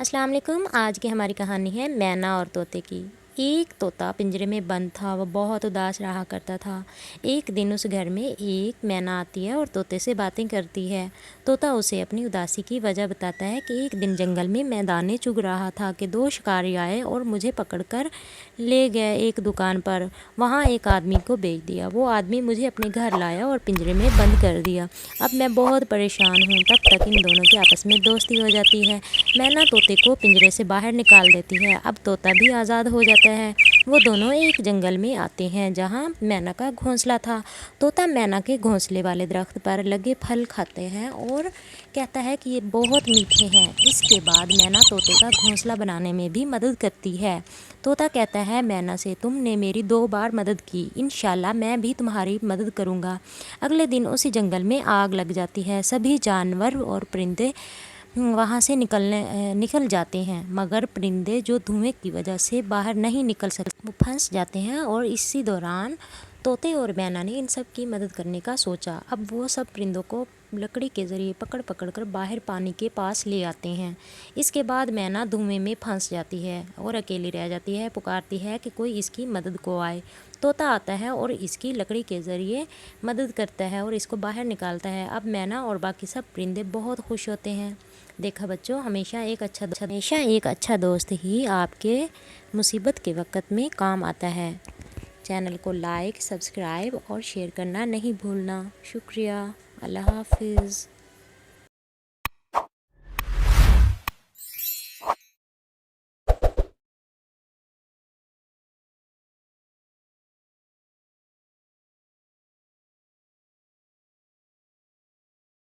अस्सलाम वालेकुम। आज की हमारी कहानी है मैना और तोते की। एक तोता पिंजरे में बंद था। वह बहुत उदास रहा करता था। एक दिन उस घर में एक मैना आती है और तोते से बातें करती है। तोता उसे अपनी उदासी की वजह बताता है कि एक दिन जंगल में मैं दाने चुग रहा था कि दो शिकारी आए और मुझे पकड़कर ले गए एक दुकान पर। वहाँ एक आदमी को बेच दिया। वो आदमी मुझे अपने घर लाया और पिंजरे में बंद कर दिया। अब मैं बहुत परेशान हूँ। तब तक इन दोनों की आपस में दोस्ती हो जाती है। मैना तोते को पिंजरे से बाहर निकाल देती है। अब तोता भी आज़ाद हो जाता है। वो दोनों एक जंगल में आते हैं जहाँ मैना का घोंसला था। तोता मैना के घोंसले वाले दरख्त पर लगे फल खाते हैं और कहता है कि ये बहुत मीठे हैं। इसके बाद मैना तोते का घोंसला बनाने में भी मदद करती है। तोता कहता है मैना से, तुमने मेरी 2 बार मदद की, इंशाल्लाह मैं भी तुम्हारी मदद करूँगा। अगले दिन उसी जंगल में आग लग जाती है। सभी जानवर और परिंदे वहाँ से निकल जाते हैं, मगर परिंदे जो धुएं की वजह से बाहर नहीं निकल सकते वो फंस जाते हैं। और इसी दौरान तोते और मैना ने इन सब की मदद करने का सोचा। अब वो सब परिंदों को लकड़ी के ज़रिए पकड़ पकड़ कर बाहर पानी के पास ले आते हैं। इसके बाद मैना धुएं में फंस जाती है और अकेली रह जाती है। पुकारती है कि कोई इसकी मदद को आए। तोता आता है और इसकी लकड़ी के ज़रिए मदद करता है और इसको बाहर निकालता है। अब मैना और बाकी सब परिंदे बहुत खुश होते हैं। देखा बच्चों, हमेशा एक अच्छा दोस्त ही आपके मुसीबत के वक़्त में काम आता है। चैनल को लाइक, सब्सक्राइब और शेयर करना नहीं भूलना। शुक्रिया। अल्लाह हाफिज़।